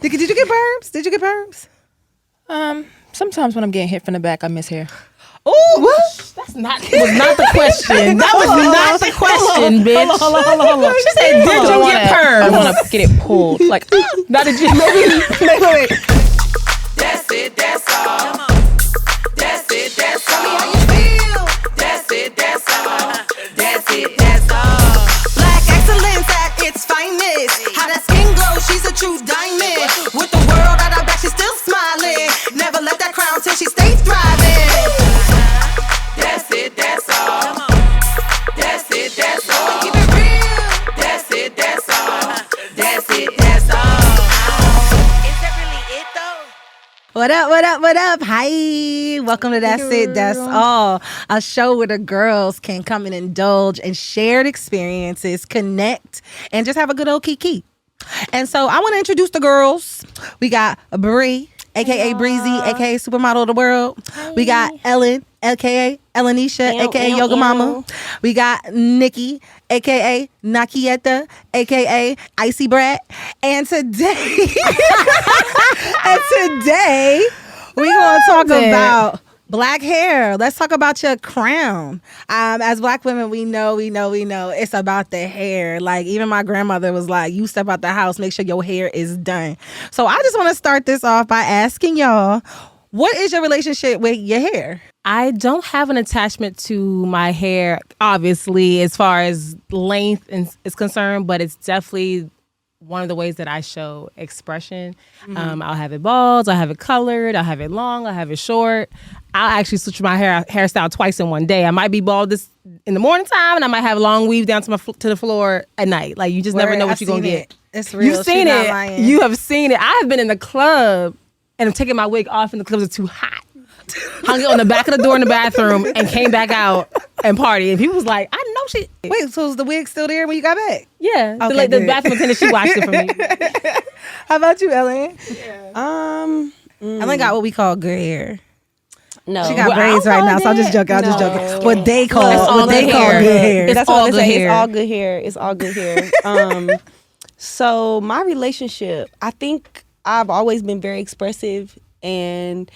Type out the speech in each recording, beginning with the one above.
Did you get perms? Did you get perms? Sometimes when I'm getting hit from the back, I miss hair. Oh, what? That's not the question. That was not the question, bitch. Hold on. She said, "Did you get perms?" I want to get it pulled. Like, not did you? Wait. That's it, that's all. That's it, that's all. How you feel? That's it, that's all. That's it, that's all. Black excellence at its finest. How that skin glows, she's a true diamond. With the world at her back, she's still smiling. Never let that crown till she stays thriving. That's it, that's all. That's it, that's all. Keep it real. That's it, that's all. That's it, that's all. Is that really it though? What up? Hi. Welcome to That's It, That's All, a show where the girls can come and indulge in shared experiences, connect, and just have a good old kiki. And so I want to introduce the girls. We got Bree, a.k.a. Breezy, a.k.a. Supermodel of the World. Hi. We got Ellen, a.k.a. Elenisha, a.k.a. Yoga Mama. We got Nikki, a.k.a. Nakieta, a.k.a. Icy Brat. And today, we're going to talk about black hair. Let's talk about your crown. As black women, we know it's about the hair. Like, even my grandmother was like, you step out the house, make sure your hair is done. So I just want to start this off by asking y'all, what is your relationship with your hair? I don't have an attachment to my hair, obviously, as far as length is concerned, but it's definitely one of the ways that I show expression. I'll have it bald, I'll have it colored, I'll have it long, I'll have it short. I'll actually switch my hairstyle twice in one day. I might be bald this in the morning time, and I might have long weave down to the floor at night. Like, you just never know what you're gonna get. It's real. You've seen it. You have seen it. I have been in the club and I'm taking my wig off, and the clubs are too hot. Hung it on the back of the door in the bathroom and came back out and party. And people was like, I know she. Wait, so is the wig still there when you got back? Yeah. Okay, the bathroom attendant, she washed it for me. How about you, Ellen? Yeah. Ellen got what we call good hair. No. She got braids right now, so I'm just joking. What they call good hair. That's all what they good say. hair. It's all good hair. It's all good hair. So my relationship, I think I've always been very expressive, and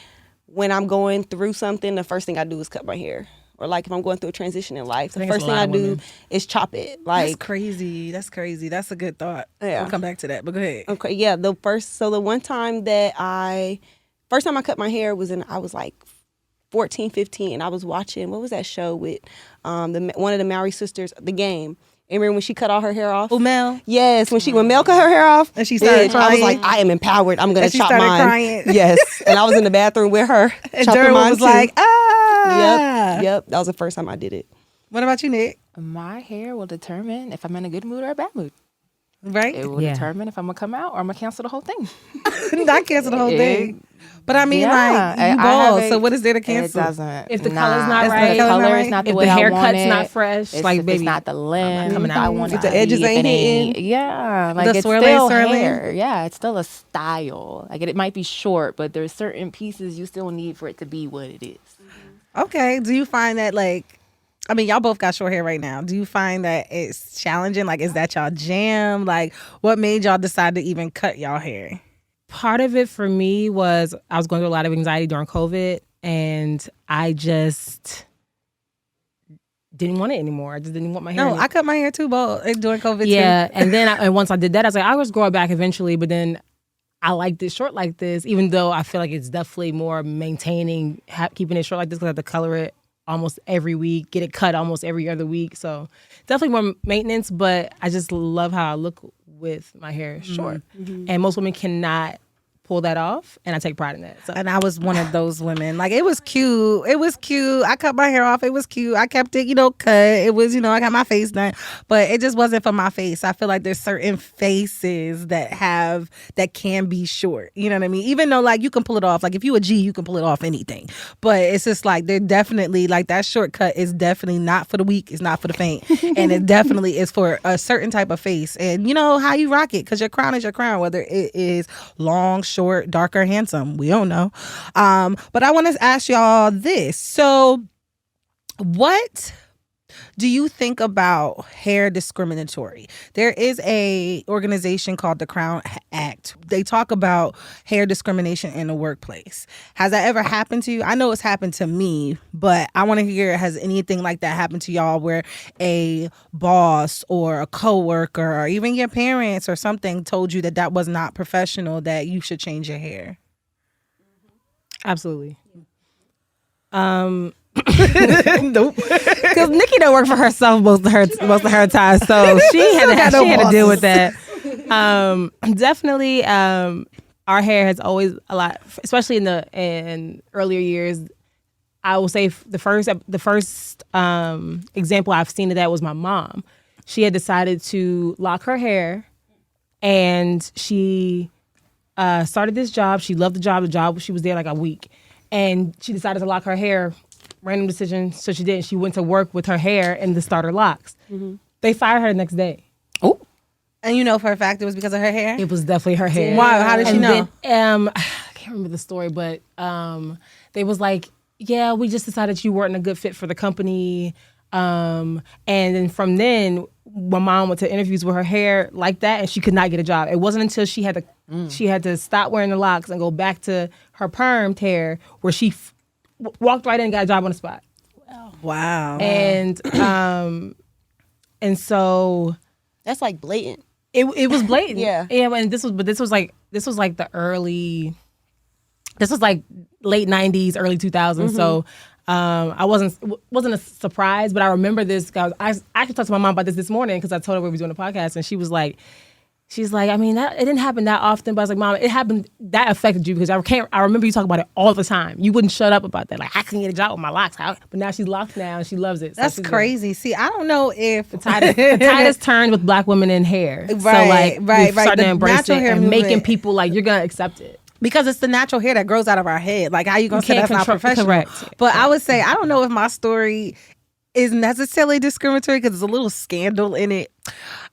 when I'm going through something, the first thing I do is cut my hair. Or like if I'm going through a transition in life, the first thing I do is chop it. Like, that's crazy. That's a good thought. Yeah. We'll come back to that, but go ahead. Okay, yeah. The first time I cut my hair was I was like 14, 15, and I was watching, what was that show with one of the Maori sisters, The Game. And remember when she cut all her hair off? Mel? Yes, when Mel cut her hair off. And she started crying. I was like, I am empowered. I'm going to chop mine. And she started crying. Yes. And I was in the bathroom with her. And Durham was like, Yep. That was the first time I did it. What about you, Nick? My hair will determine if I'm in a good mood or a bad mood. Right? It will determine if I'm going to come out or I'm going to cancel the whole thing. Not cancel the whole thing. But I mean, like, you bald, so what is there to cancel? It doesn't. If the color's not right, the color is not the way the I want haircut's it, not fresh, like, baby, it's not the length coming out. I want If it the to edges be, ain't hitting. Yeah, like, the it's swirly, still swirly. hair. Yeah, it's still a style. Like, it might be short, but there's certain pieces you still need for it to be what it is. Okay. Do you find that, like, I mean, y'all both got short hair right now. Do you find that it's challenging? Like, is that y'all jam? Like, what made y'all decide to even cut y'all hair? Part of it for me was I was going through a lot of anxiety during COVID, and I just didn't want it anymore. I just didn't want my hair. No, anymore. I cut my hair too, bald during COVID. Yeah, too. and then and once I did that, I was like, I was grow it back eventually. But then I liked it short like this, even though I feel like it's definitely more maintaining keeping it short like this because I have to color it almost every week, get it cut almost every other week. So definitely more maintenance, but I just love how I look with my hair short. Mm-hmm. And most women cannot pull that off, and I take pride in that. So. And I was one of those women. Like, it was cute. I cut my hair off. It was cute. I kept it, cut. It was, I got my face done. But it just wasn't for my face. I feel like there's certain faces that can be short. You know what I mean? Even though, like, you can pull it off. Like, if you a G, you can pull it off anything. But it's just like, they're definitely, like, that shortcut is definitely not for the weak. It's not for the faint. And it definitely is for a certain type of face. And you know how you rock it, because your crown is your crown, whether it is long, short, dark, or handsome. We don't know. But I want to ask y'all this. So what do you think about hair discriminatory? There is a organization called the Crown Act. They talk about hair discrimination in the workplace. Has that ever happened to you? I know it's happened to me, but I want to hear, has anything like that happened to y'all where a boss or a coworker or even your parents or something told you that that was not professional, that you should change your hair? Absolutely. Nope. Because Nikki don't work for herself most of her time, so she had to deal with that. Definitely, our hair has always a lot, especially in earlier years. I will say the first example I've seen of that was my mom. She had decided to lock her hair, and she started this job. She loved the job. The job, she was there like a week, and she decided to lock her hair. Random decision, so she didn't. She went to work with her hair and the starter locks. Mm-hmm. They fired her the next day. Oh, and you know for a fact it was because of her hair? It was definitely her hair. Why? How did she know? Then, I can't remember the story, but they was like, yeah, we just decided you weren't a good fit for the company. And then from then, my mom went to interviews with her hair like that, and she could not get a job. It wasn't until she had to stop wearing the locks and go back to her permed hair where she walked right in and got a job on the spot. Wow. And so That's like blatant. it was blatant. Yeah. And this was like the early, this was like late 90s, early 2000s. So I wasn't a surprise, but I remember this. I actually talked to my mom about this morning because I told her we were doing a podcast, and she was like, I mean, it didn't happen that often, but I was like, Mom, it happened, that affected you because I remember you talking about it all the time. You wouldn't shut up about that. Like, I couldn't get a job with my locks. But now she's locked now and she loves it. So That's crazy. See, I don't know if the tide has turned with Black women in hair. Right, so like, right. starting to embrace natural it hair and movement. making people like, you're going to accept it. Because it's the natural hair that grows out of our head. Like, how you gonna say can't that's not professional? correct. But I would say, I don't know if my story is necessarily discriminatory because there's a little scandal in it.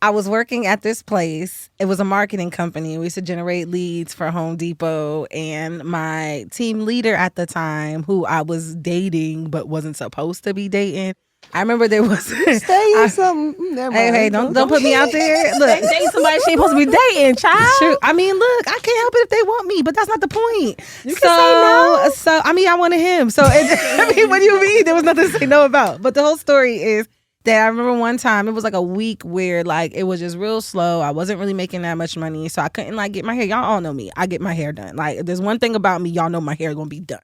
I was working at this place. It was a marketing company. We used to generate leads for Home Depot. And my team leader at the time, who I was dating but wasn't supposed to be dating, I remember there was Something. Never mind. Hey, don't put me out there. Look, Dating somebody she ain't supposed to be dating, child. true. I mean, look, I can't help it if they want me, but that's not the point. You can say no. So I mean, I wanted him. So I mean, what do you mean? There was nothing to say no about. But the whole story is that I remember one time it was like a week where like it was just real slow. I wasn't really making that much money, so I couldn't like get my hair. Y'all all know me. I get my hair done. Like, if there's one thing about me, y'all know my hair gonna be done.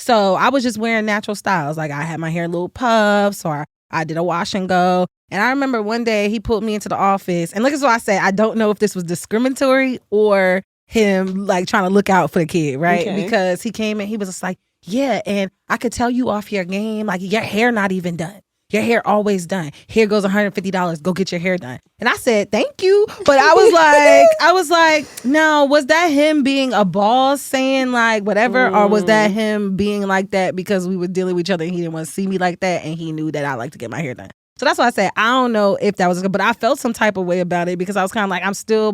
So I was just wearing natural styles. Like, I had my hair little puffs, or I did a wash and go. And I remember one day he pulled me into the office. And look, at what I say. I don't know if this was discriminatory or him like trying to look out for the kid, right? Okay. Because he came in, he was just like, yeah, and I could tell you off your game, like, your hair not even done. Your hair always done. Here goes $150. Go get your hair done. And I said, thank you. But I was like, no, was that him being a boss saying like whatever? Or was that him being like that because we were dealing with each other and he didn't want to see me like that and he knew that I like to get my hair done? So that's why I said, I don't know if that was good, but I felt some type of way about it because I was kind of like,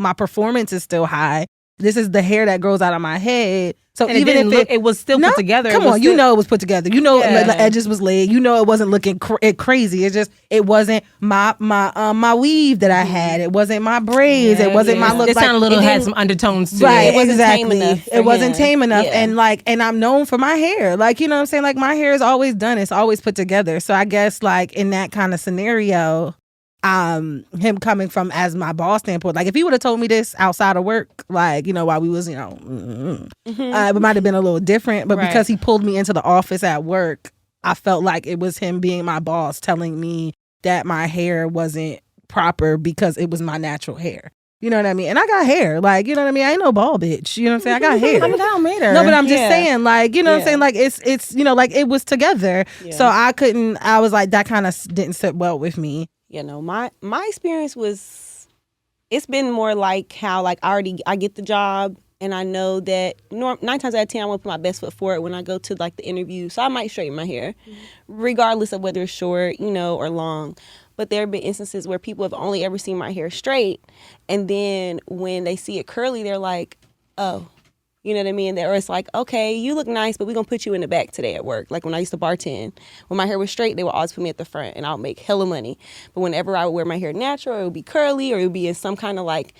my performance is still high. This is the hair that grows out of my head. So And even if it was still put together. Come on, you know it was put together. You know the edges was laid. You know it wasn't looking crazy. It's just it wasn't my weave that I had. It wasn't my braids. It wasn't my look. It sounded a little had some undertones to right, it. It wasn't tame exactly. enough for It wasn't him. tame enough, Yeah. and I'm known for my hair. Like, you know what I'm saying? Like, my hair is always done. It's always put together. So I guess like in that kind of scenario, him coming from as my boss standpoint, like if he would have told me this outside of work, like, you know, while we was, you know, it might have been a little different, but Right. because he pulled me into the office at work, I felt like it was him being my boss telling me that my hair wasn't proper because it was my natural hair. You know what I mean? And I got hair, like, you know what I mean? I ain't no ball bitch. You know what I'm saying? I got hair. I mean, that don't matter. No, but I'm just Yeah. saying, like, you know what I'm Yeah. saying? Like, it's you know, like, it was together. Yeah. So I was like, that kind of didn't sit well with me. You know, my experience was, it's been more like how like I get the job and I know that 9 times out of 10 I want to put my best foot forward when I go to like the interview. So I might straighten my hair, regardless of whether it's short, you know, or long. But there have been instances where people have only ever seen my hair straight, and then when they see it curly, they're like, "Oh, You know what I mean? Or it's like, okay, you look nice, but we're going to put you in the back today at work. Like when I used to bartend, when my hair was straight, they would always put me at the front and I'll make hella money. But whenever I would wear my hair natural, it would be curly or it would be in some kind of like,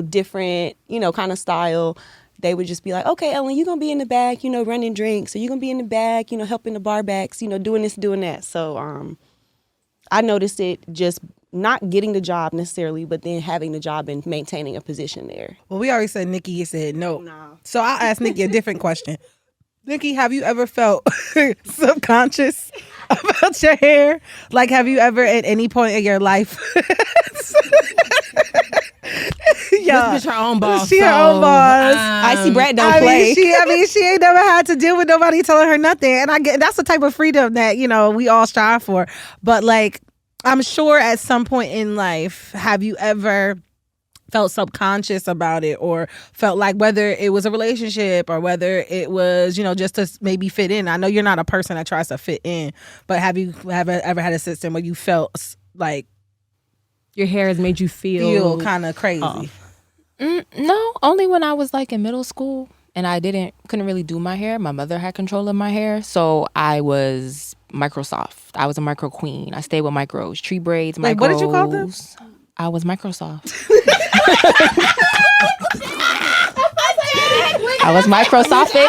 different, kind of style. They would just be like, okay, Ellen, you're going to be in the back, running drinks. Or you're going to be in the back, helping the bar backs, doing this, doing that. So I noticed it just not getting the job necessarily, but then having the job and maintaining a position there. Well, we already said Nikki said no. So I'll ask Nikki a different question. Nikki, have you ever felt subconscious about your hair? Like, have you ever at any point in your life? Yeah, this bitch her own boss. She her own boss. Icy Brat don't play. She ain't never had to deal with nobody telling her nothing, and I get that's the type of freedom that we all strive for. But like, I'm sure at some point in life, have you ever felt subconscious about it, or felt like whether it was a relationship or whether it was, just to maybe fit in? I know you're not a person that tries to fit in, but have you ever had a system where you felt like your hair has made you feel kind of crazy? No, only when I was like in middle school and I couldn't really do my hair. My mother had control of my hair, so I was Microsoft. I was a micro queen. I stayed with micros, tree braids, micros. Wait, what did you call them? I was Microsoft. I was Microsophic.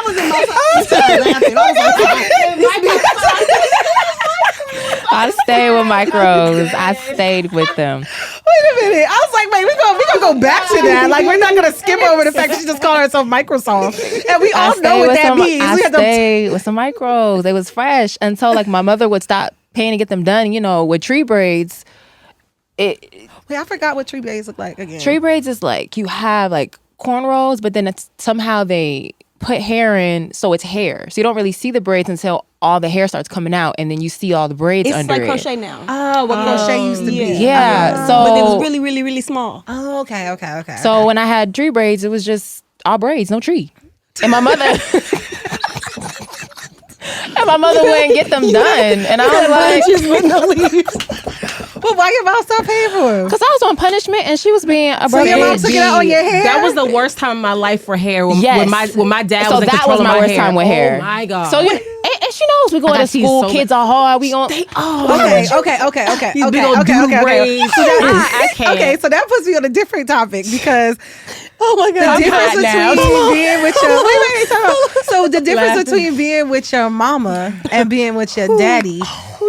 I stayed with micros. I stayed with them. Wait a minute. I was like, wait, we're gonna go back to that. Like, we're not gonna skip over the fact that she just called herself Microsoft. And we all know what that means. I stayed with some micros. They was fresh until like my mother would stop paying to get them done, with tree braids. Wait, I forgot what tree braids look like again. Tree braids is like you have like cornrows, but then it's somehow they put hair in, so it's hair. So you don't really see the braids until all the hair starts coming out, and then you see all the braids under it. It's like crochet now. Oh, what crochet used to be. Yeah. So, but it was really, really, really small. Oh, okay. So when I had tree braids, it was just all braids, no tree. And my mother... And my mother wouldn't get them done. And I was like... Well, why your mom stop paying for them? Because I was on punishment and she was being a So your mom took it out on your hair? That was the worst time in my life for hair. When my dad so was in that control was my of my worst hair. time with hair. Oh my God. So and she knows we going to school. so Kids are hard. We going. Okay. These big old braids. I can't. Okay, so that puts me on a different topic because Oh my God. the difference between being with your so the difference between being with your mama and being with your daddy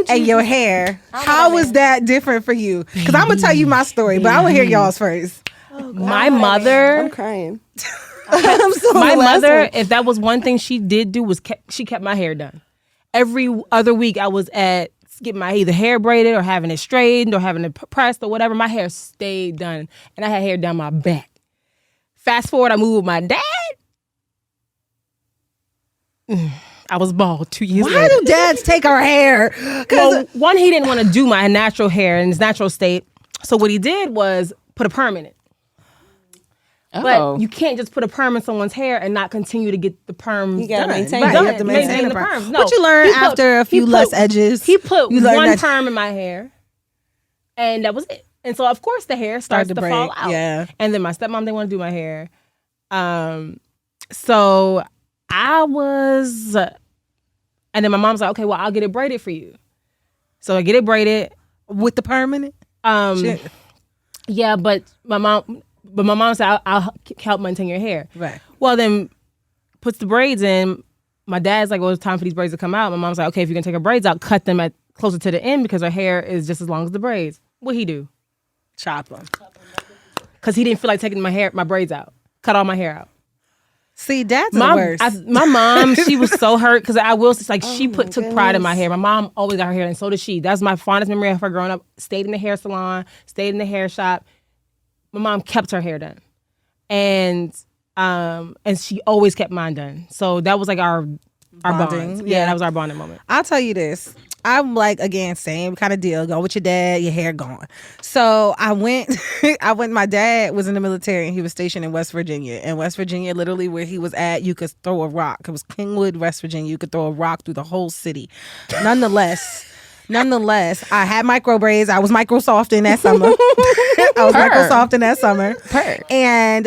and your hair, how was that different for you? Because I'm gonna tell you my story, but I want to hear y'all's first. My mother, I'm crying. my mother, if that was one thing she did do, was she kept my hair done. Every other week I was at getting my either hair braided or having it straightened or having it pressed or whatever. My hair stayed done, and I had hair down my back. Fast forward, I moved with my dad. I was bald 2 years later. Why do dads take our hair? Well, one, he didn't want to do my natural hair in its natural state. So what he did was put a perm in it. But you can't just put a perm in someone's hair and not continue to get the perm. You gotta done. maintain Right, it. you have to maintain the perm. No, What you learn he put- after a few less edges? He put You learn one that- perm in my hair, and that was it. And so, of course, the hair starts to break, fall out. yeah. And then my stepmom didn't want to do my hair. So I was... and then my mom's like, okay, well, I'll get it braided for you. So I get it braided. With the perm in it? Shit. Yeah, but my mom said, I'll help maintain your hair. Right. Well, then puts the braids in. My dad's like, well, it's time for these braids to come out. My mom's like, okay, if you're going to take her braids out, cut them at closer to the end because her hair is just as long as the braids. What'd he do? Chop them. Because he didn't feel like taking my braids out. Cut all my hair out. See, that's the worst. My mom, she was so hurt because I will say, like, she took pride in my hair. My mom always got her hair, and so did she. That's my fondest memory of her growing up. Stayed in the hair salon, stayed in the hair shop. My mom kept her hair done, and she always kept mine done. So that was like our Bonding, bond. yeah. Yeah, that was our bonding moment. I'll tell you this. I'm like, again, same kind of deal. Go with your dad, your hair gone. So I went, my dad was in the military and he was stationed in West Virginia. And West Virginia, literally where he was at, you could throw a rock. It was Kingwood, West Virginia. You could throw a rock through the whole city. Nonetheless, nonetheless, I had micro braids. I was Microsoft in that summer. Microsoft in that summer.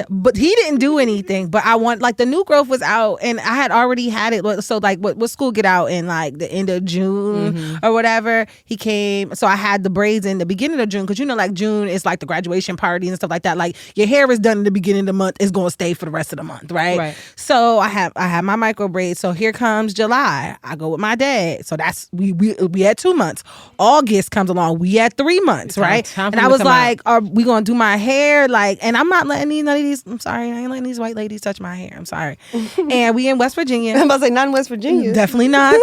But he didn't do anything. But I want, like, the new growth was out, and I had already had it. So, like, what school get out in, like, the end of June or whatever. He came. So I had the braids in the beginning of June, because, you know, like, June is like the graduation party and stuff like that. Like, your hair is done in the beginning of the month. It's going to stay for the rest of the month, right? So I have my micro braids. So here comes July. I go with my dad. So that's we had 2 months. August comes along. We had 3 months, right? And I was like, are we gonna do my hair? Like, and I'm not letting none of these. I'm sorry, I ain't letting these white ladies touch my hair. I'm sorry. And we in West Virginia. I'm about to say not in West Virginia. Definitely not.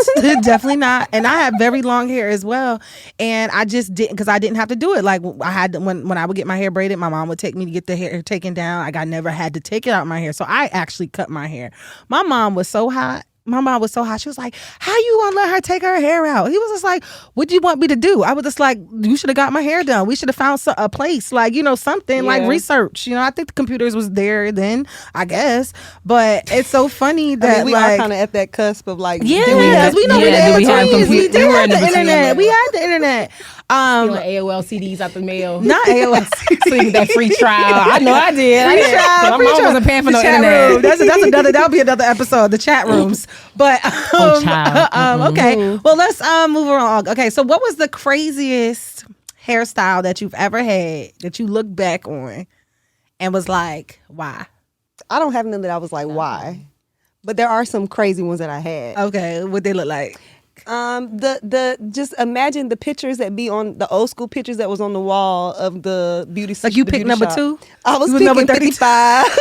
Definitely not. And I have very long hair as well. And I just didn't, because I didn't have to do it. Like, I had when I would get my hair braided, my mom would take me to get the hair taken down. Like, I never had to take it out of my hair. So I actually cut my hair. My mom was so hot. She was like, how you gonna let her take her hair out? He was just like, what do you want me to do? I was just like, you should have got my hair done. We should have found a place, like, you know, something like research. You know, I think the computers was there then, I guess. But it's so funny that we are kind of at that cusp of, like, we know we had the internet. We had the internet. AOL CDs out the mail. Not AOL CDs. So you get that free trial. I know I did. My mom wasn't paying for no internet. That'll be another episode. The chat rooms. But okay. Well, let's move along. Okay, so what was the craziest hairstyle that you've ever had that you look back on and was like, why? I don't have none that I was like, why? But there are some crazy ones that I had. Okay, what they look like? Just imagine the pictures that be on the old school pictures that was on the wall of the beauty. Like, you picked number 2? I was picking number 55, 23.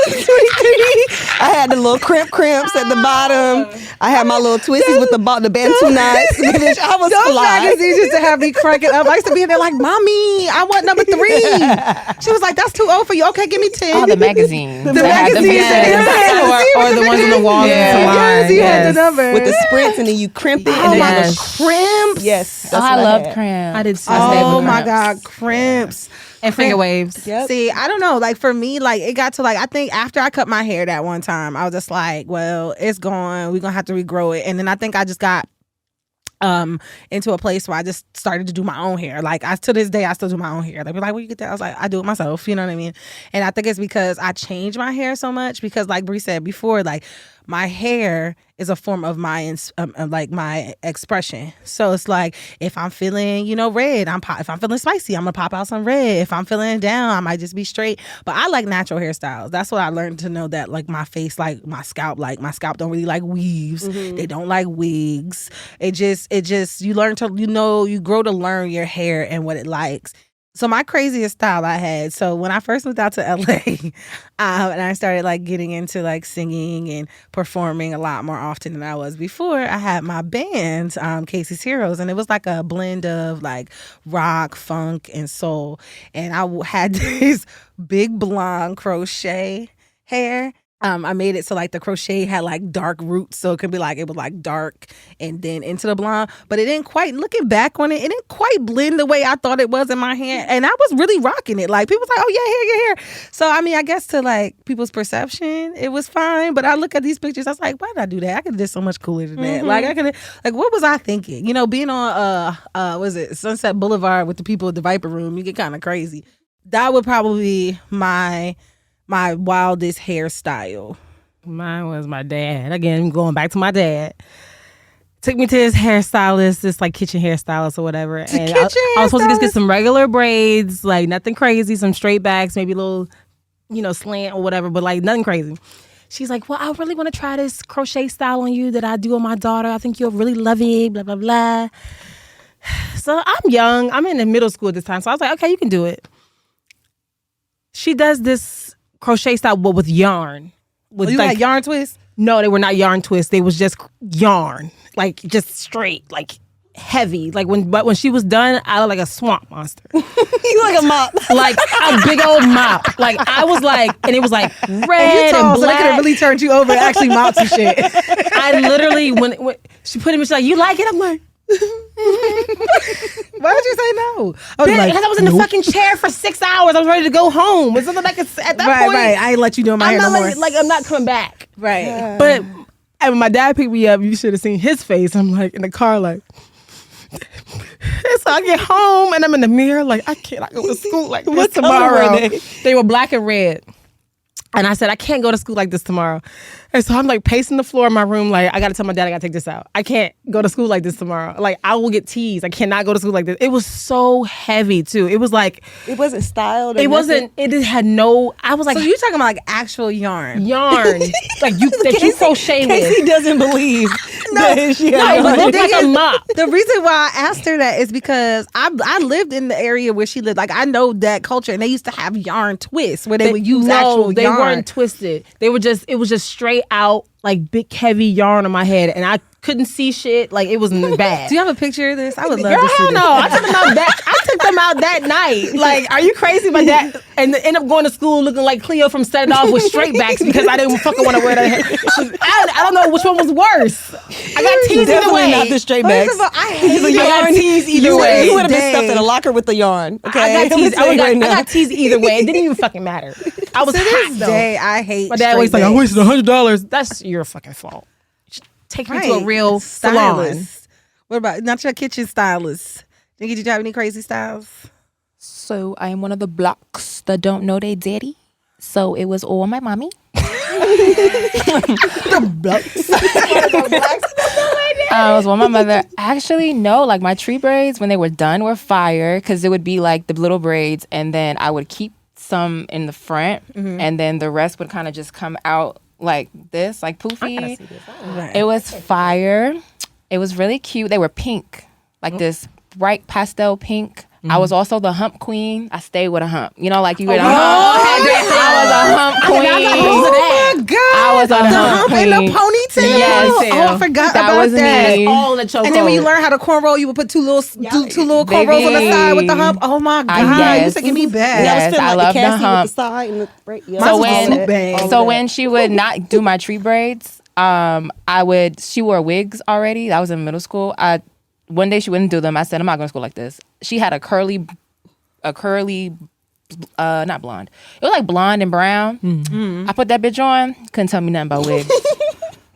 I had the little crimps at the bottom. I had my little twisties with the Bantu knots. I was those fly. magazines used to have me cracking up. I used to be in there like, mommy, I want number 3. She was like, that's too old for you. Okay, give me 10. Oh, the magazine. The magazines. Or the ones on the wall. Yes, you had the number. With the sprints, and then you crimp it. Oh, And my then crimps. Yes. I loved crimps. I did too. Oh my God, crimps. And finger waves. Yep. See, I don't know. Like, for me, like, it got to, like, I think after I cut my hair that one time, I was just like, well, it's gone. We're going to have to regrow it. And then I think I just got into a place where I just started to do my own hair. Like, to this day, I still do my own hair. They be like, where you get that? I was like, I do it myself. You know what I mean? And I think it's because I changed my hair so much, because, like Bree said before, like, my hair is a form of my like my expression. So it's like, if I'm feeling, you know, red, if I'm feeling spicy, I'm gonna pop out some red. If I'm feeling down, I might just be straight. But I like natural hairstyles. That's what I learned to know, that, like, my face, like my scalp don't really like weaves. They don't like wigs. It just you grow to learn your hair and what it likes. So my craziest style I had, so when I first moved out to LA, and I started, like, getting into, like, singing and performing a lot more often than I was before, I had my band, Casey's Heroes, and it was like a blend of, like, rock, funk, and soul. And I had this big blonde crochet hair. I made it so, like, the crochet had, like, dark roots, so it could be like, it was like dark and then into the blonde, but it didn't quite, looking back on it, it didn't quite blend the way I thought it was in my hand. And I was really rocking it. Like, people was like, oh yeah, your hair. So I mean, I guess to, like, people's perception, it was fine. But I look at these pictures, I was like, why did I do that? I could have did so much cooler than that. Like, I could have, like, what was I thinking? You know, being on was it Sunset Boulevard with the people at the Viper Room, you get kind of crazy. That would probably be my wildest hairstyle. Mine was my dad. Again, going back to my dad. Took me to his hairstylist, this, like, kitchen hairstylist or whatever. And I was supposed to just get some regular braids, like, nothing crazy, some straight backs, maybe a little, you know, slant or whatever, but, like, nothing crazy. She's like, well, I really want to try this crochet style on you that I do on my daughter. I think you'll really love it, blah, blah, blah. So I'm young. I'm in the middle school at this time. So I was like, okay, you can do it. She does this crochet style, but with yarn. With, you like, got yarn twists? No, they were not yarn twists. They was just yarn, like, just straight, like, heavy. Like, when she was done, I looked like a swamp monster. You like a mop, like a big old mop. Like, I was like, and it was like red and black. So they could have really turned you over and actually mopped some shit. I literally, when she put it in, she's like, you like it? I'm like, why did you say no? Because I was in the fucking chair for 6 hours. I was ready to go home. It's something like at that point. Right. I ain't let you do my hair no more. Like, I'm not coming back. Right. But and when my dad picked me up, you should have seen his face. I'm like in the car, like, So I get home and I'm in the mirror like, I can't go to school like this tomorrow. color were They were black and red. And I said, I can't go to school like this tomorrow. And so I'm like pacing the floor in my room like, I got to tell my dad I got to take this out. I can't go to school like this tomorrow. Like, I will get teased. I cannot go to school like this. It was so heavy, too. It was like... It wasn't styled. It wasn't... It had no... I was like... So you talking about like actual yarn? Yarn. Like, that you crochet with. Casey doesn't believe that she No, had it but the looked like thing a is- mop. The reason why I asked her that is because I lived in the area where she lived. Like, I know that culture, and they used to have yarn twists where they would use actual they yarn. weren't twisted. They were just, it was just straight out, like big heavy yarn on my head, and I couldn't see shit. Like, it was bad. Do you have a picture of this? I would love Girl, to see hell this. no. I took them out that night. Like, are you crazy about that? And end up going to school looking like Cleo from Set It Off with straight backs because I didn't fucking want to wear that. I don't know which one was worse. I got teased either Definitely way. not the straight First backs. of all, I hate The I got yarn. teased either You way. would have been stuffed in a Dang. locker with the yarn. Okay, I got teased. I'm gonna tell you right I now. got teased either way. It didn't even fucking matter. I was To hot this though. day, I hate. My dad straight always like, I backs. wasted $100. That's your fucking fault. Take me to a Right. real salon. stylist. What about not your kitchen stylist? Did you have any crazy styles? So I am one of the blocks that don't know they daddy. So it was all my mommy. It was one my mother. Actually, no, like my tree braids when they were done were fire because it would be like the little braids, and then I would keep some in the front, and then the rest would kind of just come out like this, like poofy. It was fire. It was really cute. They were pink, like this bright pastel pink. I was also the hump queen. I stayed with a hump. You know, like you get a hump. I was a hump queen. Oh my god! I was on the hump hump and the queen. ponytail. Yes. Oh, I forgot That about was that. me. All in the chokehold. And then when you learn how to cornrow, you would put two little cornrows on the Baby. side with the hump. Oh my god! yes. You taking me back. Yes. That was I like love the the Cassie hump. with the side and the break. Yeah. Mine So was when a bang. so when she would not do my tree braids, she wore wigs already. I was in middle school. One day she wouldn't do them. I said, I'm not going to school like this. She had a curly, not blonde. It was like blonde and brown. I put that bitch on. Couldn't tell me nothing about wigs.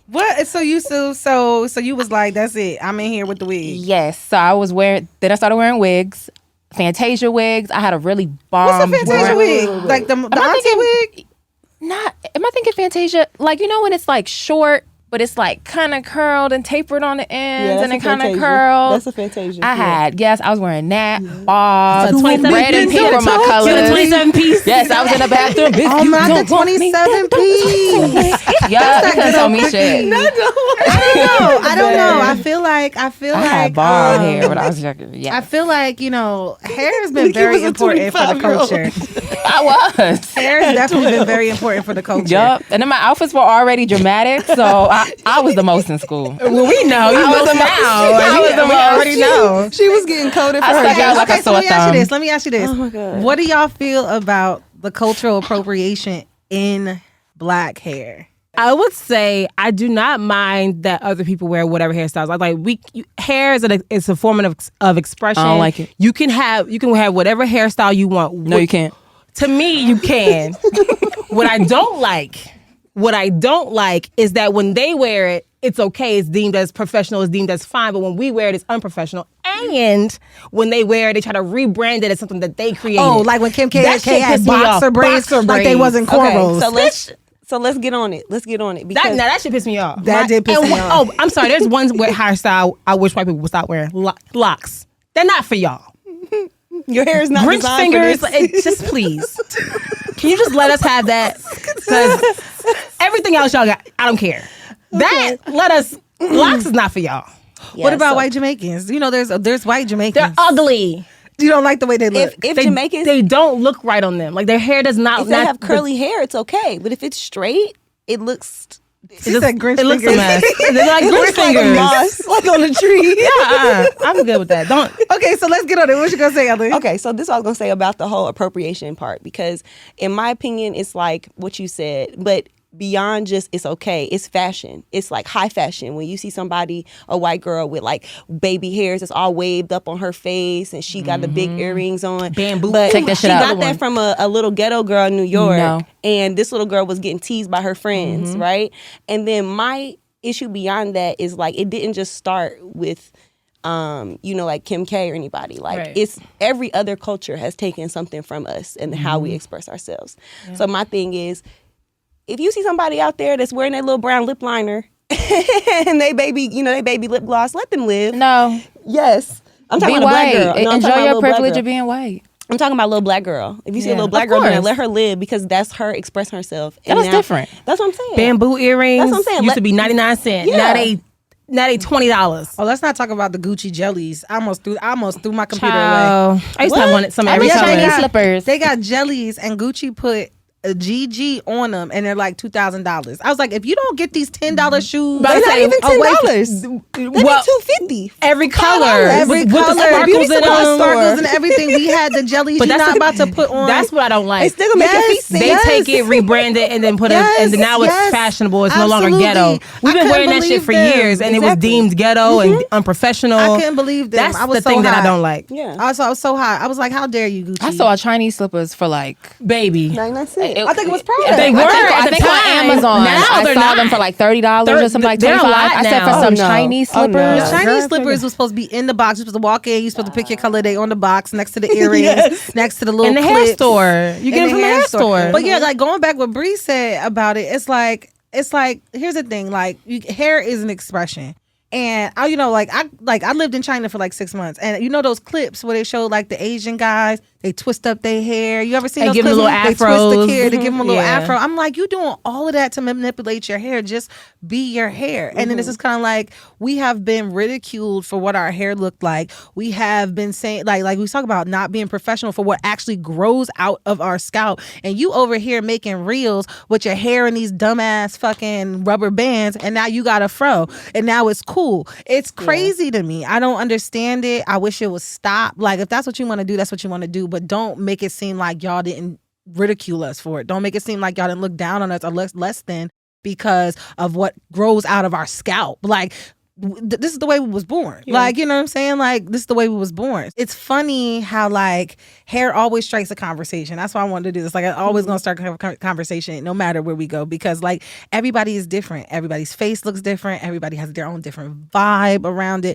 What? So you was like, that's it. I'm in here with the wig. Yes. So I was then I started wearing wigs, Fantasia wigs. I had a really bomb. What's a Fantasia wig? Like the I auntie thinking- wig? Am I thinking Fantasia? Like, you know when it's like short, but it's like kind of curled and tapered on the ends, and then kind of curled. That's a Fantasia. I was wearing that, bobs, So 27 red and piece. pink were my You had a colors. 27 piece. Yes, I was in the bathroom. If Oh you my, the don't want me, 27 piece. yeah, you couldn't tell me shit. I don't know. I feel like I had bald hair when I was younger. I Yeah, feel like, hair has been very was a important for the 25-year-old. culture. I was. Hair has definitely been very important for the culture. Yup. And then my outfits were already dramatic, so I was the most in school. Well, we know. You I know was the now. I was the We most. already know. She was getting coded for I her. stuck out like Okay, a so sore let me ask you thumb. this. Let me ask you this. Oh my God. What do y'all feel about the cultural appropriation in black hair? I would say I do not mind that other people wear whatever hairstyles. Hair is a form of expression. I don't like it. You can have whatever hairstyle you want. No, you can't. To me, you can. What I don't like is that when they wear it, it's okay. It's deemed as professional. It's deemed as fine. But when we wear it, it's unprofessional. And when they wear it, they try to rebrand it as something that they created. Oh, like when Kim K That shit had pissed me off. boxer braids, Boxer like they braids. wasn't Okay, cornrows. so let's get on it. Let's get on it That, because now that shit pissed me off. That did piss And me off. Oh, I'm sorry. There's one hairstyle I wish white people would stop wearing. Locks. They're not for y'all. your hair is not Grinch designed fingers. for this. Just please. Can you just let us have that? Because everything else y'all got, I don't care. Locks is not for y'all. What about so- white Jamaicans? There's white Jamaicans. They're ugly. You don't like the way they look. If They, Jamaicans they don't look right on them. Like their hair does not. if they have curly hair, it's okay. But if it's straight, it looks She said Grinch It looks a fingers. mess. They're like Grinch like a fingers. moss, like on a tree. I'm good with that. Don't. Okay, so let's get on it. What you gonna say, Ellen? Okay, so this is what I was gonna say about the whole appropriation part because, in my opinion, it's like what you said, but beyond just it's okay, it's fashion. It's like high fashion when you see somebody, a white girl with like baby hairs that's all waved up on her face, and she got the big earrings on. Bamboo. But Take that shit she out. got that from a little ghetto girl in New York, No. and this little girl was getting teased by her friends, right? And then my issue beyond that is like it didn't just start with like Kim K or anybody. Like Right. it's every other culture has taken something from us and how we express ourselves. Yeah. So my thing is, if you see somebody out there that's wearing that little brown lip liner and they baby lip gloss, let them live. No. Yes. I'm talking Be about a white. black girl. No, I'm Enjoy talking about a your little black privilege girl. of being white. I'm talking about a little black girl. If you see a Yeah. little black Of girl, then course. let her live because that's her expressing herself. And That's different. That's what I'm saying. Bamboo earrings That's what I'm saying. used to be 99 cents. Yeah. Now they $20. Oh, let's not talk about the Gucci jellies. I almost threw my computer away. Child. I used to have some I every miss color. Chinese slippers. They got jellies, and Gucci put a GG on them, and they're like $2,000. I was like, if you don't get these $10 shoes, But They're not even $10. They Well, be $250. every color, every with color, the sparkles in them. sparkles and everything. We had the jellies. But You're that's not the- about to put on. That's what I don't like. They still gonna make your feet sing. They take it, rebrand it, and then put it, and then now Yes, it's fashionable. It's no longer absolutely. ghetto. We've I been wearing couldn't that shit for believe them. years, and it was Exactly. deemed ghetto and unprofessional. I couldn't believe them. That's I was the so thing that I hot. don't like. Yeah. I was so hot. I was like, how dare you, Gucci? I saw Chinese slippers for like Baby. 99 cents. It- I think it was Prada. They were I at think the on time. Amazon. Now I they're saw not. them for like $30 or something like They're a 25. lot I said now. for some no. Chinese Oh, no. slippers. The Chinese slippers was supposed to be in the box. You're supposed to walk in. You're supposed to pick your color. They on the box next to the earrings, next to the little In the hair clips. store. You get In them from the hair store. But yeah, like going back what Bree said about it, it's like here's the thing, like hair is an expression. And I lived in China for like 6 months, and you know those clips where they show like the Asian guys, they twist up their hair. You ever seen They those give 'em clips? little They twist the afros. hair, they give them a little Yeah. afro. I'm like, you doing all of that to manipulate your hair? Just be your hair. And then it's just kind of like we have been ridiculed for what our hair looked like. We have been saying like we talk about not being professional for what actually grows out of our scalp. And you over here making reels with your hair in these dumbass fucking rubber bands, and now you got a fro, and now it's cool. It's crazy to me. I don't understand it. I wish it would stop. Like if that's what you want to do, that's what you want to do. But don't make it seem like y'all didn't ridicule us for it. Don't make it seem like y'all didn't look down on us or less than because of what grows out of our scalp. Like this is the way we was born. Yeah. Like, you know what I'm saying? Like this is the way we was born. It's funny how like hair always strikes a conversation. That's why I wanted to do this. Like I'm always gonna start a conversation no matter where we go, because like everybody is different. Everybody's face looks different. Everybody has their own different vibe around it.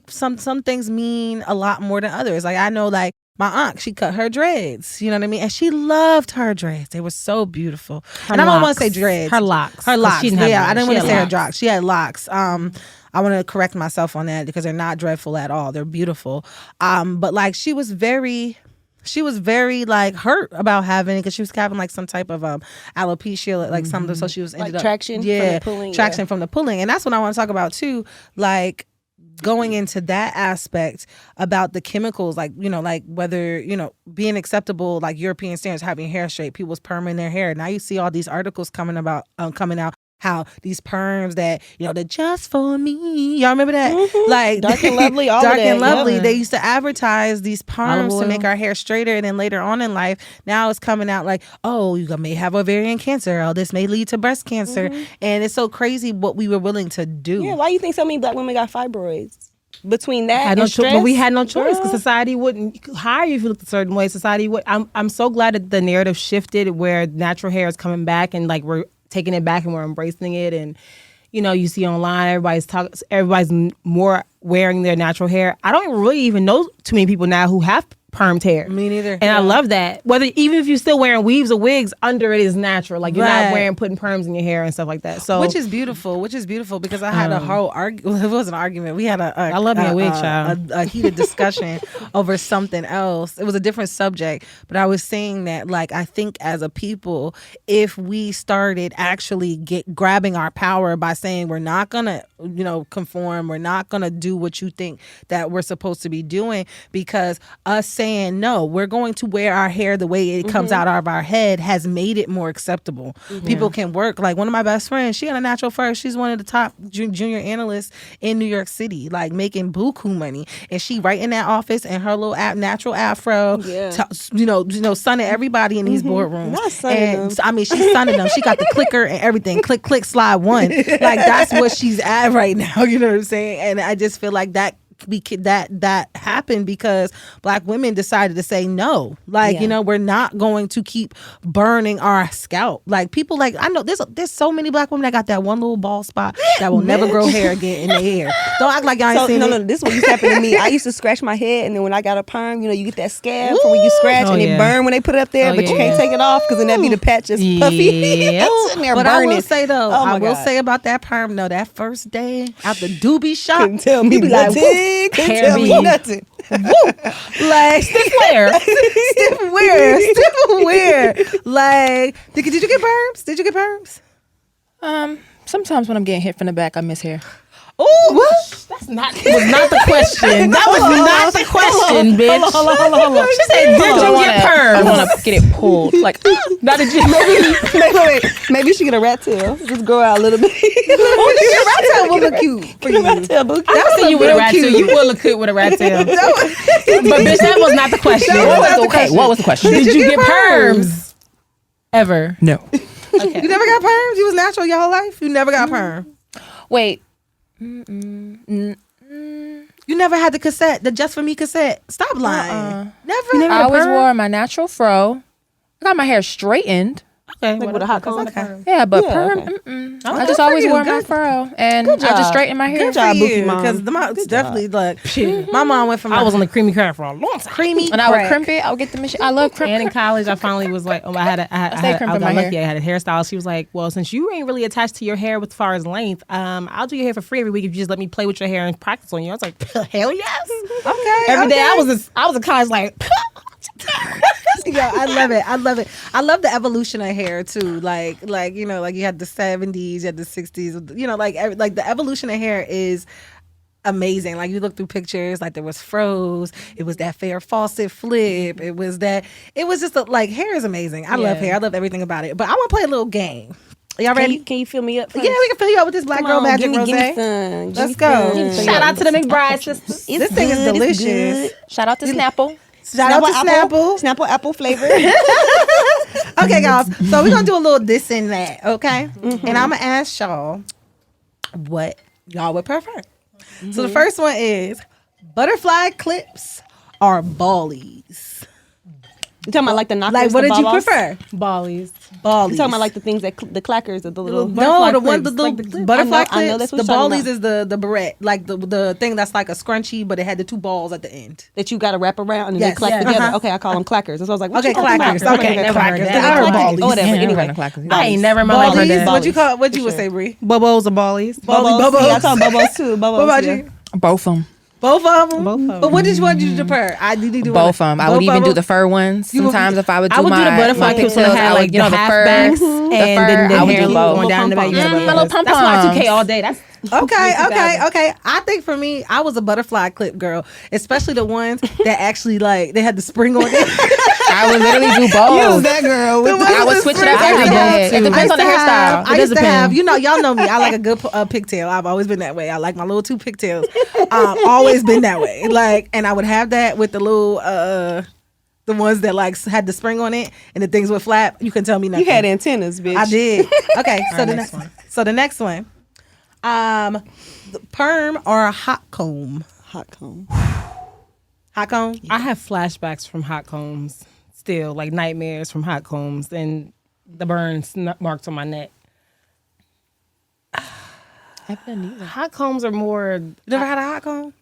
Some things mean a lot more than others. Like I know like my aunt, she cut her dreads, you know what I mean? And she loved her dreads. They were so beautiful. And I don't want to say dreads. Her locks. Her locks. She didn't have Yeah, dreads. I didn't She want to had say her locks. locks. She had locks. I want to correct myself on that because they're not dreadful at all. They're beautiful. But like she was very like hurt about having it because she was having like some type of alopecia, like something. So she was ended up traction from the pulling. Traction from the pulling. And that's what I want to talk about too. Like going into that aspect about the chemicals, like, you know, like whether, you know, being acceptable, like European standards, having hair straight, people's perming their hair. Now you see all these articles coming out how these perms that, you know, they're just for me. Y'all remember that? Mm-hmm. Like Dark and Lovely, all Dark of and that. Lovely. Yep. They used to advertise these perms to oil. make our hair straighter, and then later on in life, now it's coming out like, oh, you may have ovarian cancer, or this may lead to breast cancer. And it's so crazy what we were willing to do. Yeah, why you think so many black women got fibroids? Between that and stress, but we had no choice because girl. society wouldn't hire you if you looked a certain way. Society would. I'm so glad that the narrative shifted where natural hair is coming back and like we're taking it back and we're embracing it. And you know, you see online everybody's more wearing their natural hair. I don't really even know too many people now who have permed hair. Me neither. And I love that. Even if you're still wearing weaves or wigs, under it is natural. Like you're not putting perms in your hair and stuff like that. So which is beautiful because I had a whole argument. It wasn't an argument. We had I love me a wig, child. a heated discussion over something else. It was a different subject, but I was saying that like I think as a people, if we started actually grabbing our power by saying we're not gonna, you know, conform, we're not gonna do what you think that we're supposed to be doing, because us saying no, we're going to wear our hair the way it comes out of our head has made it more acceptable. People can work. Like one of my best friends, she had a natural fur. She's one of the top junior analysts in New York City, like making buku money, and she right in that office in her little natural afro, you know, sunning everybody in these boardrooms. Not sunning them. I mean, she's sunning them. She got the clicker and everything. Click, slide one. Like that's what she's at right now. You know what I'm saying? And I just feel like that that happened because Black women decided to say no. Like, you know, we're not going to keep burning our scalp. Like, people, like, I know there's so many Black women that got that one little bald spot that will never grow hair again in their hair. Don't act like y'all ain't seen it. No, this is what used to happen to me. I used to scratch my head, and then when I got a perm, you know, you get that scab from when you scratch, and it burn when they put it up there, but you can't take it off because then that be the patch is puffy. It's in there But burning. I will say though, I will say about that perm, no, that first day out the doobie shop, couldn't tell me nothing. Couldn't tell me nothing. Like stiff wear. Like, did you get perms? Did you get perms? Sometimes when I'm getting hit from the back, I miss hair. Oh, what? Was not the question. That was not the question, bitch. Hold on. She said, "Did you get I perms?" want to get it pulled. Like, Now did you? Maybe she get a rat tail. Just grow out a little bit. Your rat tail will look cute for you. Rat tail, boo. I see you with a rat tail. You will look cute with a rat tail. But bitch, that was not the question. what was the question? Did you get perms? Ever? No. You never got perms? You was natural your whole life? You never got perm? Wait. You never had the cassette, the Just For Me cassette? Stop lying. Never? I always wore my natural fro. I got my hair straightened. Okay. Like with a hot comb. Yeah, but Yeah, perm, okay. I just always wore my fro. And I just straightened my hair. Good job, Bookie you. mom. Because the mom definitely like my mom went from I was on the creamy crack for a long time. creamy And I would crack. crimp it. I would get the machine. I love And crimping. in college, I finally was like, I crimping got my lucky. hair. I had a hairstyle. She was like, well, since you ain't really attached to your hair with far as length, I'll do your hair for free every week if you just let me play with your hair and practice on you. I was like, hell yes. Okay. Every day okay. I was in college like, Yo, I love it. I love the evolution of hair too. Like you know, like you had the 70s, you had the 60s. You know, like the evolution of hair is amazing. Like you look through pictures, like there was froze. It was that Farrah Fawcett flip. It was just like hair is amazing. I love hair. I love everything about it. But I want to play a little game. Y'all ready? Can you fill me up? Yeah, we can fill you up with this Black Girl Magic Rosé. Let's go. shout out to the McBride sisters. This thing is delicious. Shout out to Snapple. Shout out to Snapple. Snapple apple flavor. Okay, guys. So we're gonna do a little this and that, okay? And I'm gonna ask y'all what y'all would prefer. So the first one is butterfly clips or ballies. You talking about like the knockers? Like, what the did you ball-balls? prefer? Ballies. Ballies. You talking about like the things that the clackers or the little no, the one, clips, the like little the clips. butterfly clips. I know that's what the you're talking ballies about. is the barrette, like the thing that's like a scrunchie, but it had the two balls at the end. that you got to wrap around and Yes, they clack yeah, together. uh-huh. Okay, I call them clackers. That's what I was like. What Okay, you talking clackers. about? Okay, never heard clackers. that. They are Clackers. ballies. Oh, whatever. Yeah, Anyway, never heard of clackers. I ain't never in my life heard Ballies. that. What you call? What For you would sure. say, Bree? Bubbles or ballies? Bubbles. Yeah, I call them bubbles too. Bubbles. What about yeah. you? Both of them. Both of them. Both of 'em. But what did you want you to prefer? I did do Both of them. I would even do the fur ones. You would- Sometimes if I would do I would do the my butterfly clips when I pigtails, had I like would, you know, the half fur, backs the and fur, then the I would hair do going both. down the back. My little That's why pom-poms. 2K all day. That's Okay. I think for me, I was a butterfly clip girl, especially the ones that actually like they had the spring on it. I would literally do both. that girl. The ones I would with switch it spring up on every it. day. It depends on the hairstyle. I It used does to have, depend. y'all know me. I like a good pigtail. I've always been that way. I like my little two pigtails. Always been that way. Like, and I would have that with the little the ones that like had the spring on it and the things would flap. You can tell me nothing. You had antennas, bitch. I did. Okay, so the next next one. So the next one, the perm or a hot comb? Hot comb. Hot comb. I have flashbacks from hot combs still, like nightmares from hot combs and the burns marks on my neck. I've done neither. Hot combs are more. You never had a hot comb?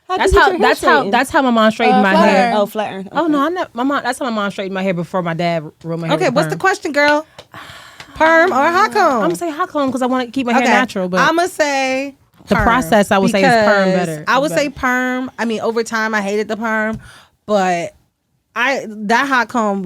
That's how my mom straightened my flat hair. iron. Oh, flat iron. Oh no, I never, my mom. That's how my mom straightened my hair before my dad rolled my hair. Okay, with what's the perm. question, girl? Perm or hot comb? I'm gonna say hot comb because I want to keep my hair natural, but I'm gonna say the perm process I would say is perm because better. I would say perm. I mean, over time, I hated the perm, but that hot comb,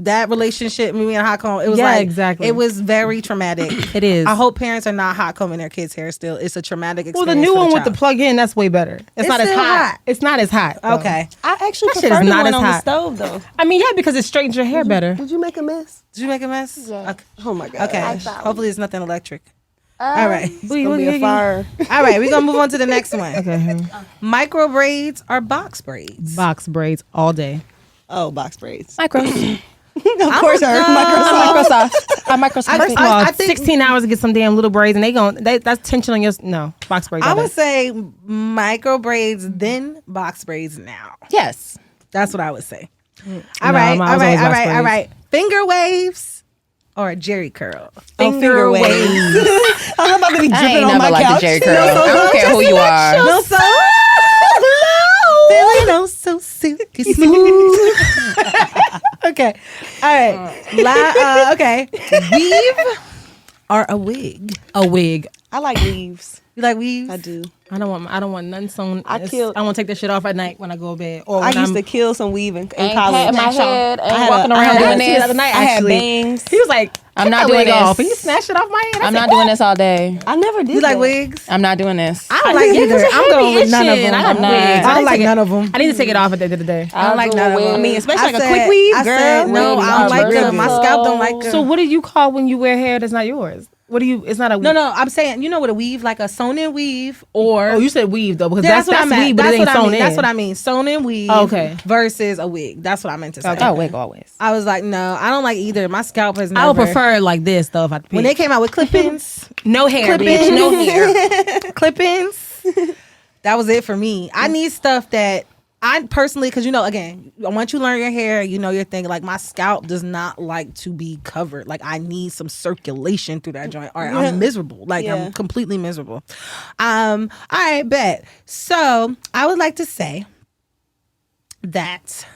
that relationship, me and hot comb, it was like exactly. It was very traumatic. It is. I hope parents are not hot combing their kids' hair. Still, it's a traumatic Well, experience. the new for one with the child. plug-in, that's way better. It's not as still hot. hot. It's not as hot. though. Okay. I actually That shit prefer is the not one as on the hot. stove though. I mean, yeah, because it straightens your hair better. Did you make a mess? Did you make a mess? Yeah. Okay. Oh my god. Okay. Hopefully, it's nothing electric. All right. It's gonna be a fire. All right. We're gonna move on to the next one. Okay. Micro braids or box braids? Box braids all day. Oh, box braids. Micros. Of course, Microsoft. Microsoft. First of all, I think- 16 hours to get some damn little braids, and that's tension on your box braids. I all would day. say micro braids, then box braids now. Yes. That's what I would say. No, All right, mine all was right, always all box right, all braids. right. Finger waves or a Jerry curl? Finger waves. I'm about to be I dripping ain't on my never liked couch. the Jerry curl. I don't care who you are. No, so feeling oh so silky smooth. Okay, all right. Okay, weave or a wig? A wig. I like weaves. You like weaves? I do. I don't want none sewn. I I killed- want to take this shit off at night when I go to bed. Or I when used I'm, to kill some weave in Ain't college. patting my head. I Ain't had walking a- I around had doing a- this. the other night. I had Actually, bangs. he was like, I'm not "Take that doing wig off." this. And he snatched it off my head. I I'm said, not doing this all day. I never did You like that. wigs? I'm not doing this. I don't like either. I'm going with none of them. I like I'm not. wigs. I don't need to like take none it- of them. I need to take it off at the end of the day. I don't like none of them. I mean, especially I like a said- quick weave, I girl. said, no, Wigs I don't are like them. My scalp don't like versatile. them. So what do you call when you wear hair that's not yours? What do you? It's not a No, I'm saying, you know what a weave, like a sewn in weave, or Oh, you said weave though, because yeah, that's what I meant. weave, but That's it ain't what I sewn mean. in. That's what I mean. Sewn in weave, Okay. versus a wig. That's what I meant to say. Oh, wig always. I was like, no, I don't like either. My scalp has never. I would prefer it like this though. If I when they came out with clip-ins, no hair, clip-ins, bitch, no hair. clip-ins. That was it for me. I need stuff that I personally, because again, once you learn your hair, your thing. Like my scalp does not like to be covered. Like I need some circulation through that joint, or I'm miserable. Like I'm completely miserable. All right, bet. So I would like to say that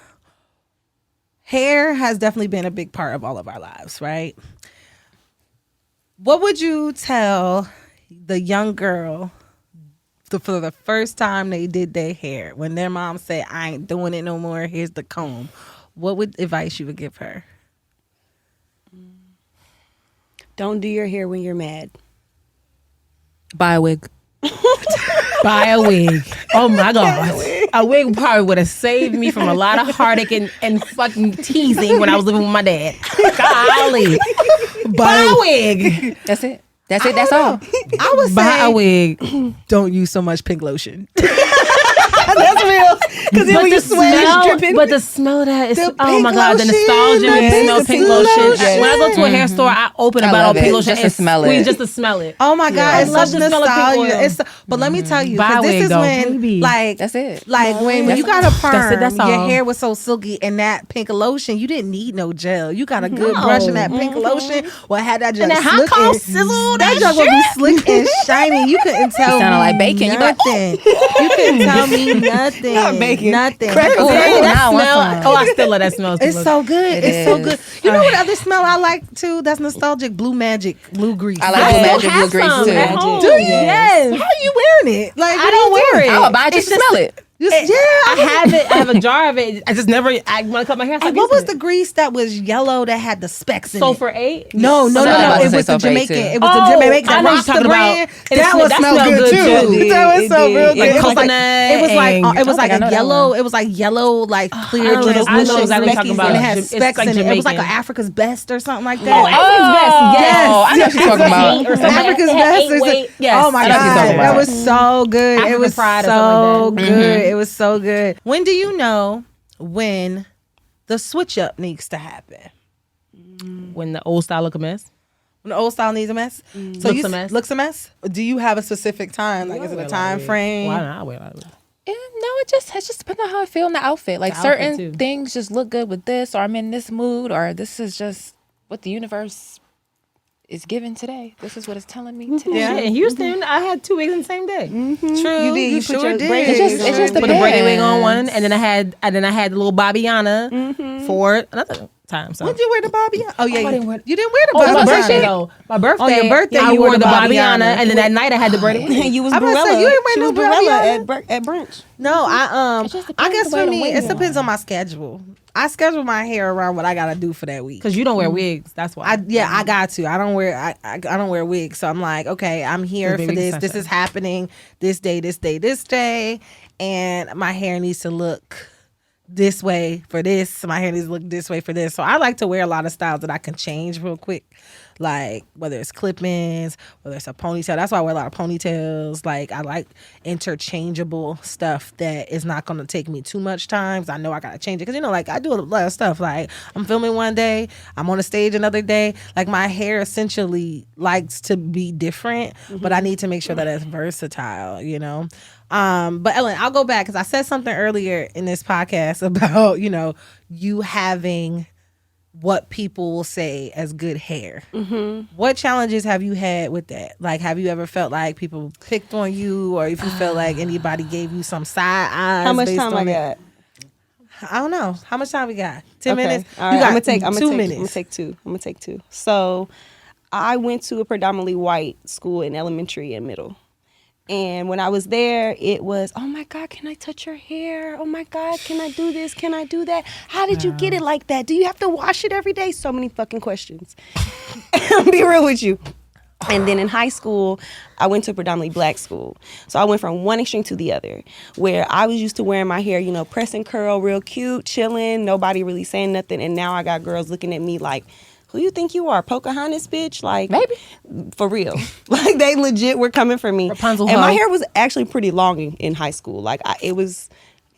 hair has definitely been a big part of all of our lives, right? What would you tell the young girl for the first time they did their hair, when their mom said, I ain't doing it no more, here's the comb? What would advice you would give her? Don't do your hair when you're mad. Buy a wig. Buy a wig. Oh my god, a wig probably would have saved me from a lot of heartache and fucking teasing when I was living with my dad. Golly, buy a wig. That's it. That's it. That's all. I would Buy say a wig. don't use so much pink lotion. That's real. Because then when you sweat, it's dripping. But the smell of that is, The oh my pink god, the lotion, nostalgia the when you pink smell pink lotion. lotion. When I go to a hair store, I open a I bottle love of pink it, lotion just to and smell squeeze it. just to smell it. Oh my god, I it's love such the smell of pink nostalgia. oil. But let me tell you, Buy a because this wig, is though, when baby. like That's it. Like when you got a perm, That's your all. hair was so silky, and that pink lotion, you didn't need no gel. You got a good brush in that pink lotion. Well, had that junk that hot slick coal and- sizzle, that that junk would be slick and shiny. You couldn't tell sounded me like bacon. You be like, nothing. You couldn't tell me nothing. Not bacon. Nothing. Crackers. Oh, That Now I want smell. some. Oh, I still love that smell. it's so good. It It's so is. good. You know what other smell I like too? That's nostalgic. Blue Magic, blue grease. I like Blue Magic Blue Grease some too. at home. Do you? Yes. How are you wearing it? Like I don't wear it. I would buy it just to smell it. I have it. I have a jar of it. I just never. I want to cut my hair. And what was the grease that was yellow that had the specks in it? Sulfur 8? No. I was about to It say was the Sulfur 8 Jamaican. too. It was the Jamaican. I know you're talking brand. about. That one smelled good too. That was so real good. Like It was coconut. It was like and- it was like I know a that yellow. one. It was like yellow, like clear I know translucent exactly what you're talking speckies, about. and it had It's specks like in it. It was like Jamaican. an Africa's Best or something like Oh, that. Africa's best. Yes. Oh, I know what you're talking about. Or something. Africa's It had Best. 8 weight. Yes. Oh my I know what you're god, talking that about. was so good. It African was Pride or so something like that. good. It was so good. When do you know when the switch up needs to happen? When the old style look a mess. When the old style needs a mess, Looks a mess. Looks a mess. Do you have a specific time? Like, is it a time frame? Why not? I wear like No, it just depends on how I feel in the outfit. Like The outfit, certain too. things just look good with this, or I'm in this mood, or this is just what the universe is giving today. This is what it's telling me today. Yeah. In Houston, I had 2 wigs in the same day. True, You did. You sure put your did. braids It just Put a braided wig on depends. one, and then I had the little Bobbiana for another time. So. When did you wear the Bobbiana? Oh yeah, I didn't wear- you didn't wear the Oh, my Bobbiana. birthday though. My birthday. On your birthday, I you wore wore the the Bobbiana, Bobbiana. and then that night I had the braided wig. You was I'm about to say, Barella. you ain't wear She no was Barella Bobbiana. at brunch. No, I just I depends guess the way for the me, wig it is. depends on my schedule. I schedule my hair around what I gotta do for that week. Because you don't wear wigs. That's why. I got to. I don't wear I don't wear wigs. So I'm like, okay, I'm here Baby, for this. that's This is happening this day, and my hair needs to look this way for this. My hair needs to look this way for this. So I like to wear a lot of styles that I can change real quick. like whether it's clip-ins, whether it's a ponytail. That's why I wear a lot of ponytails. Like I like interchangeable stuff that is not going to take me too much time. 'Cause I know I got to change it. Because, like I do a lot of stuff. Like I'm filming one day, I'm on a stage another day. Like my hair essentially likes to be different, but I need to make sure that it's versatile, But Ellen, I'll go back because I said something earlier in this podcast about, you having what people will say as good hair. What challenges have you had with that? Like, have you ever felt like people picked on you, or if you felt like anybody gave you some side eyes? How much time I got? I don't know. How much time we got? 10 minutes? All right, You got I'm gonna 2 take minutes. I'm gonna take two. So I went to a predominantly white school in elementary and middle. And when I was there, it was, oh my God, can I touch your hair? Oh my God, can I do this? Can I do that? How did you get it like that? Do you have to wash it every day? So many fucking questions. I'll be real with you. And then in high school, I went to a predominantly black school. So I went from one extreme to the other, where I was used to wearing my hair, press and curl, real cute, chilling, nobody really saying nothing. And now I got girls looking at me like, who you think you are, Pocahontas, bitch? Like, Maybe. For real. Like, they legit were coming for me. Rapunzel and my hoe. hair was actually pretty long in high school. Like, it was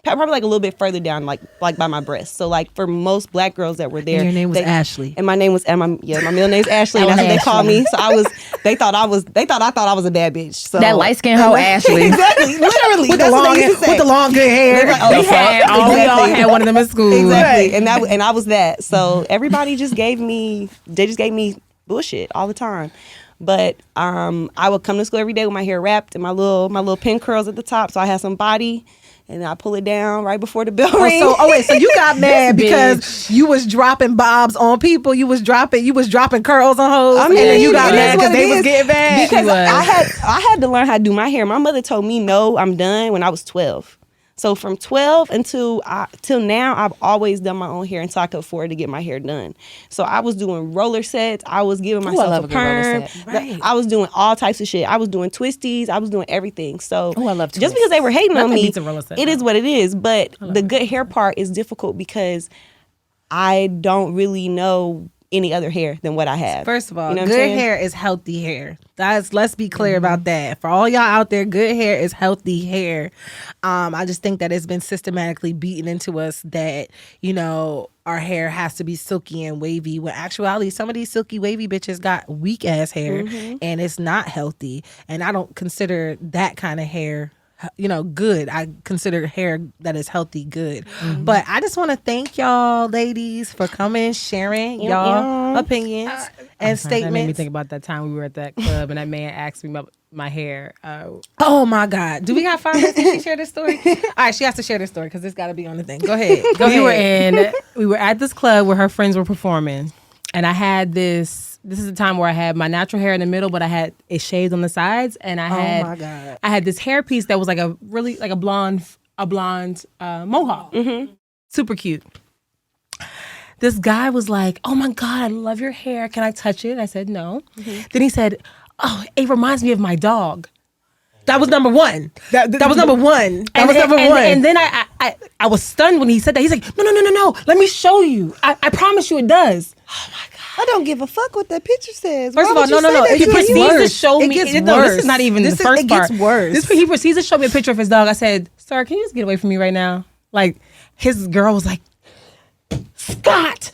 probably like a little bit further down, like by my breast. So, like, for most black girls that were there. And your name was Ashley. And my name was, my middle name's Ashley. And that's what they called me. So they thought I thought I was a bad bitch. So That light-skinned hoe, Ashley. Exactly. Literally. With that's the what long they used to say. with the long good hair. They were like, We all had one of them in school. Exactly. And I was that. So everybody just gave me bullshit all the time. But I would come to school every day with my hair wrapped and my little pin curls at the top, so I had some body, and I pull it down right before the bell rings. So you got mad because you was dropping bobs on people. You was dropping curls on hoes. I mean, and then you got it mad is because what they it was is. getting mad. Because I had to learn how to do my hair. My mother told me no, I'm done when I was 12. So from 12 till now, I've always done my own hair until I could afford to get my hair done. So I was doing roller sets. I was giving myself love a a good roller perm. set. Right. I was doing all types of shit. I was doing twisties. I was doing everything. So I love just because they were hating on Nothing me, beats a roller set, it is though. what it is. But the good hair part is difficult because I don't really know any other hair than what I have. First of all, You know what I'm good saying? hair is healthy hair. Let's be clear about that. For all y'all out there, good hair is healthy hair. I just think that it's been systematically beaten into us that, our hair has to be silky and wavy. When actuality, some of these silky wavy bitches got weak ass hair and it's not healthy. And I don't consider that kind of hair good. I consider hair that is healthy good. But I just want to thank y'all ladies for coming, sharing y'all opinions and That made me statements. think about that time we were at that club and that man asked me about my hair. Oh my God. Do we got 5 minutes? Did she share this story? All right, she has to share this story because it's got to be on the thing. Go ahead. We were at this club where her friends were performing, and I had this is the time where I had my natural hair in the middle, but I had it shaved on the sides, and I had my God. I had this hair piece that was like a blonde mohawk. Super cute. This guy was like, "Oh my God, I love your hair. Can I touch it?" I said no. Then he said, "Oh, it reminds me of my dog." That was number one. That was number one. That was number one. And then I was stunned when he said that. He's like, no. Let me show you. I promise you it does. I don't give a fuck what that picture says. First of Why all, would you no. say that It He to gets me? proceeds to worse. show It me. gets No, worse. this is not even the first it part. gets worse. He proceeds to show me a picture of his dog. I said, "Sir, can you just get away from me right now?" Like, his girl was like, Scott.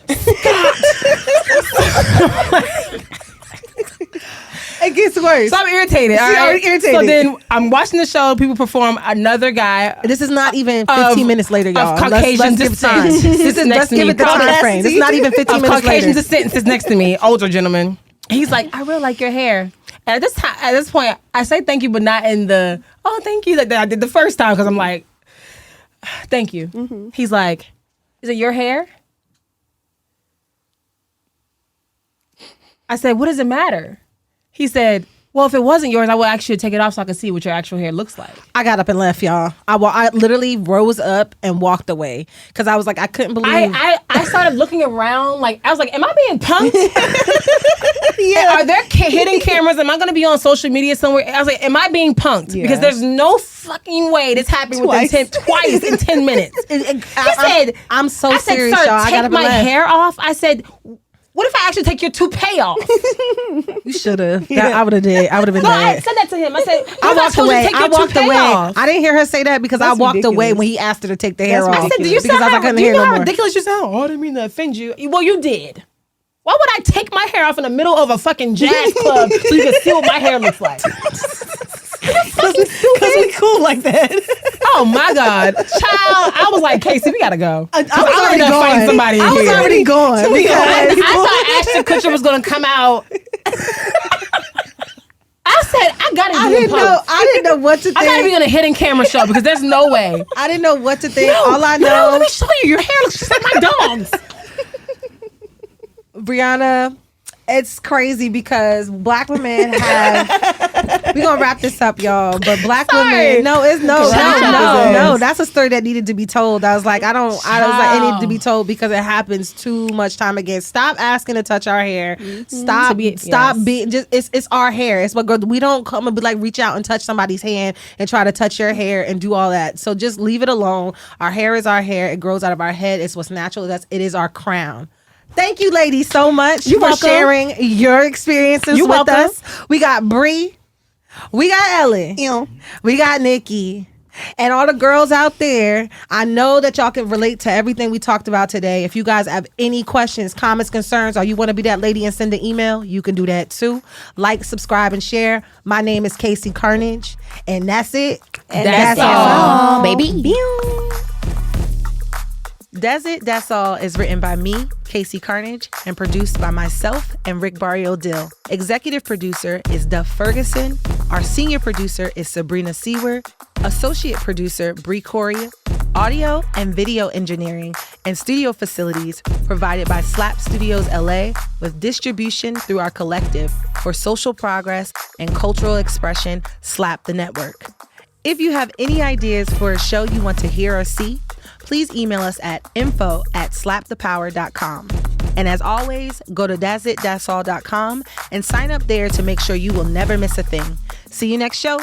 It gets worse. So I'm irritated. All See, I'm right? irritated. So then I'm watching the show. People perform. Another guy. This is not even 15 minutes later, y'all. Of Caucasian let's give descent. time. This is next Let's to give me. it the time frame. This is not even 15 Of minutes Caucasian later. descent sits next to me, older gentleman. He's like, "I really like your hair." And at this point, I say thank you, but not in the thank you that I did the first time because I'm like, thank you. He's like, "Is it your hair?" I said, "What does it matter?" He said, "Well, if it wasn't yours, I would actually take it off so I could see what your actual hair looks like." I got up and left, y'all. I literally rose up and walked away because I was like, I couldn't believe. I started looking around, like, I was like, am I being punked? Are there hidden cameras? Am I going to be on social media somewhere? I was like, am I being punked? Yeah. Because there's no fucking way this happened twice in 10 minutes. He said, I'm so I said, serious, "Sir, y'all. I got take up and my left. hair off." I said, What if I actually take your toupee off? You should have. I would have did. I would have been No, I mad. said that to him. I said, I walked away. I walked away. Off? I didn't hear her say that because I walked away ridiculous. when he asked her to take the hair off. I said, do you because sound I couldn't do you hear know no how more. ridiculous you sound? Oh, I didn't mean to offend you. Well, you did. Why would I take my hair off in the middle of a fucking jazz club so you can see what my hair looks like? Because we cool like that. Oh my God, child! I was like, Casey, we gotta go. I was already gonna find gone. somebody in I was here. already gone because I thought Ashton Kutcher was gonna come out. I said, I gotta do I didn't know what to think. I gotta be on a hidden camera show because there's no way. I didn't know what to think. All I No, know, let me show you. Your hair looks just like my dog's. Brianna, it's crazy because black women have. We're gonna wrap this up, y'all. But black women, no, that's a story that needed to be told. I was like, I was like, it needed to be told because it happens too much time again. Stop asking to touch our hair. Stop being. Just it's our hair. It's what girl. We don't come and be like reach out and touch somebody's hand and try to touch your hair and do all that. So just leave it alone. Our hair is our hair. It grows out of our head. It's what's natural. It is our crown. Thank you, ladies, so much for sharing your experiences with us. We got Bree, we got Ellen, we got Nikki, and all the girls out there. I know that y'all can relate to everything we talked about today. If you guys have any questions, comments, concerns, or you want to be that lady and send an email, you can do that too. Like, subscribe, and share. My name is Casey Carnage, and that's it. And that's all, baby. Daz It Daz All is written by me, Casey Carnage, and produced by myself and Rick Barrio Dill. Executive producer is Duff Ferguson. Our senior producer is Sabrina Sewer. Associate producer, Bree Corey. Audio and video engineering and studio facilities provided by Slap Studios LA with distribution through our collective for social progress and cultural expression, Slap the Network. If you have any ideas for a show you want to hear or see, please email us at info@slapthepower.com. And as always, go to dazitdazall.com and sign up there to make sure you will never miss a thing. See you next show.